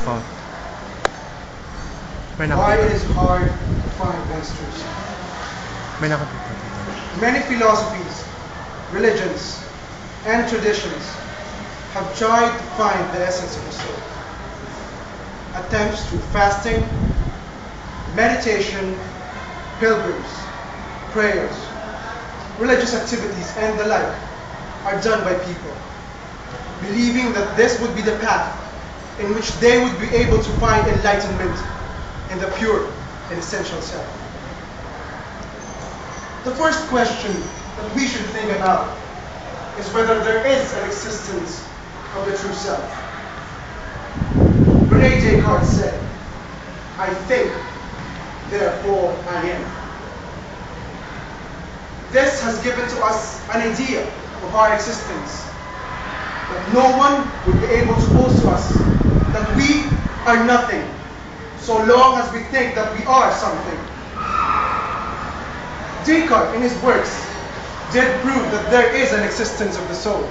fault. Why it is hard to find one's true self. May nakapit. Many philosophies, religions, and traditions have tried to find the essence of the soul. Attempts through fasting, meditation, pilgrims, prayers, religious activities, and the like are done by people, believing that this would be the path in which they would be able to find enlightenment in the pure and essential self. The first question that we should think about is whether there is an existence of the true self. René Descartes said, "I think, therefore I am." This has given to us an idea of our existence, that no one would be able to boast to us that we are nothing, so long as we think that we are something. Descartes, in his works, did prove that there is an existence of the soul.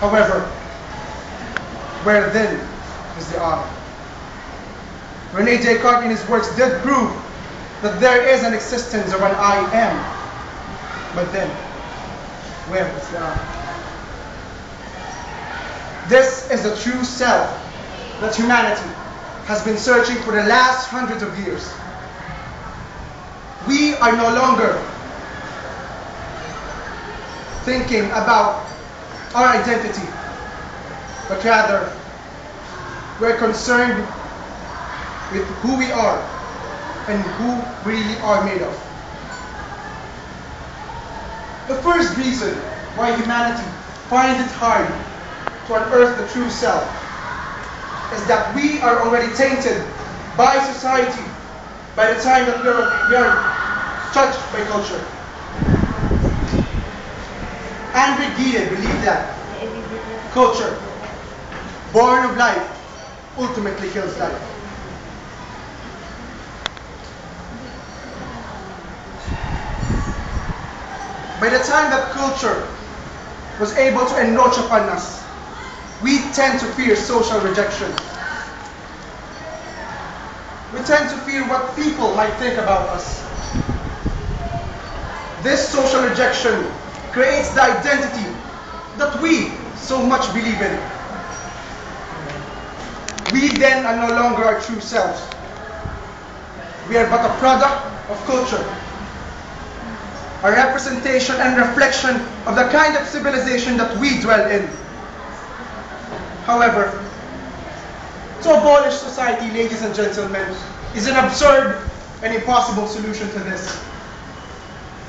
However, where then is the I? René Descartes, in his works, did prove that there is an existence of an I am. But then, where is the I? This is the true self that humanity has been searching for the last hundreds of years. We are no longer thinking about our identity, but rather we're concerned with who we are and who we really are made of. The first reason why humanity finds it hard to unearth the true self is that we are already tainted by society by the time that we are judged by culture. Andre Gide believed that culture, born of life, ultimately kills life. By the time that culture was able to encroach upon us, we tend to fear social rejection. We tend to fear what people might think about us. This social rejection creates the identity that we so much believe in. We then are no longer our true selves. We are but a product of culture, a representation and reflection of the kind of civilization that we dwell in. However, to abolish society, ladies and gentlemen, is an absurd and impossible solution to this.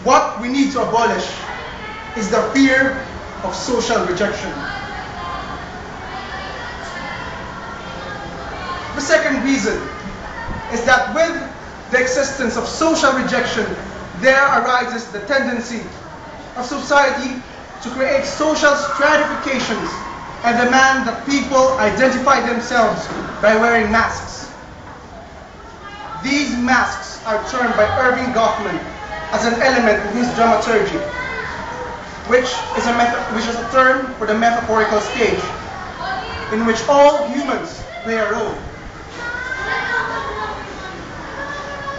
What we need to abolish is the fear of social rejection. The second reason is that with the existence of social rejection, there arises the tendency of society to create social stratifications and demand that people identify themselves by wearing masks. These masks are termed by Irving Goffman as an element in his dramaturgy, which is a term for the metaphorical stage, in which all humans play a role.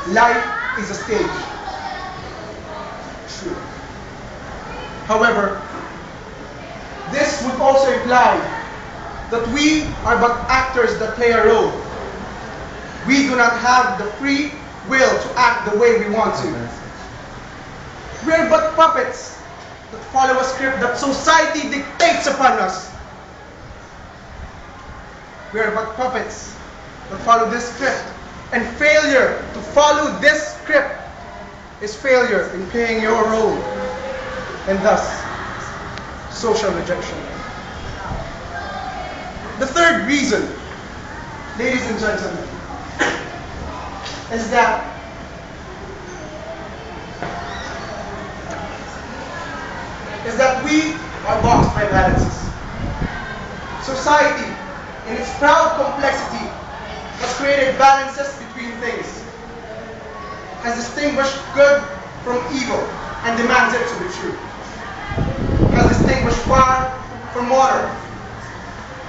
Life is a stage. True. However, this would also imply that we are but actors that play a role. We do not have the free will to act the way we want to. We are but puppets that follow a script that society dictates upon us. We are but puppets that follow this script, and failure to follow this script is failure in playing your role, and thus social rejection. The third reason, ladies and gentlemen, is that we are boxed by balances. Society, in its proud complexity, has created balances between things, has distinguished good from evil, and demands it to be true, has distinguished fire from water,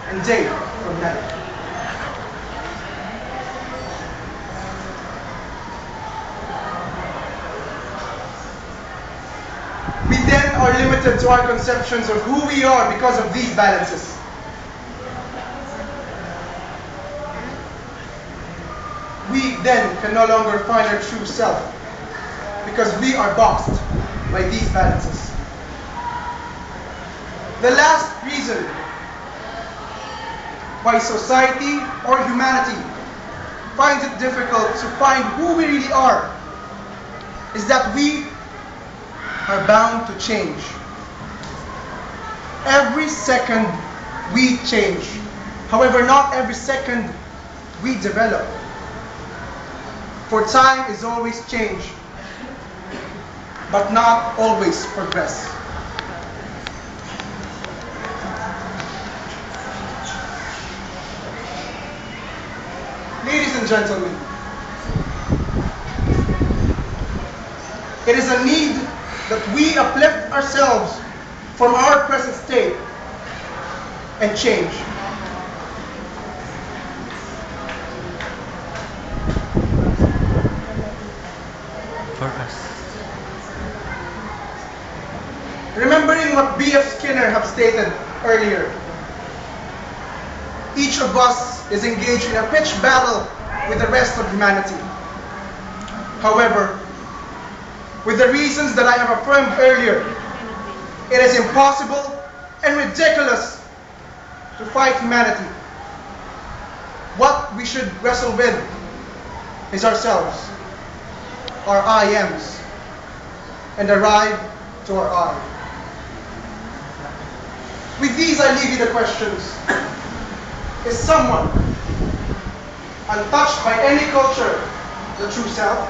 and day from night. We then are limited to our conceptions of who we are because of these balances. We then can no longer find our true self because we are boxed by these balances. The last reason why society or humanity finds it difficult to find who we really are is that we are bound to change. Every second we change. However, not every second we develop. For time is always change, but not always progress. Ladies and gentlemen, it is a need that we uplift ourselves from our present state and change. For us. Remembering what B.F. Skinner have stated earlier, each of us is engaged in a pitched battle with the rest of humanity. However, with the reasons that I have affirmed earlier, it is impossible and ridiculous to fight humanity. What we should wrestle with is ourselves, our I ams, and arrive to our I. With these, I leave you the questions. Is someone untouched by any culture the true self?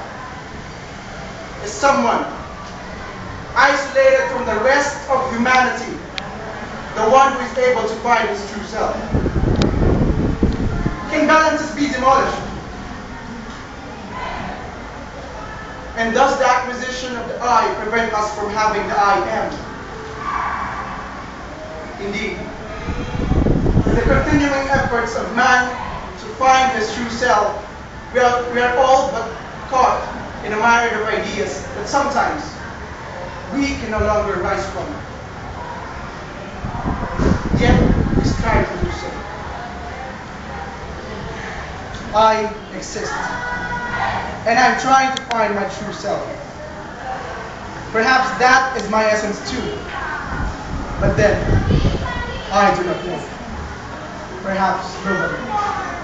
Is someone isolated from the rest of humanity the one who is able to find his true self? Can balances be demolished? And does the acquisition of the I prevent us from having the I am? Indeed. In the continuing efforts of man to find his true self, we are all but caught in a myriad of ideas that sometimes we can no longer rise from. Yet we strive to do so. I exist, and I'm trying to find my true self. Perhaps that is my essence too, but then I do not know. Perhaps nobody.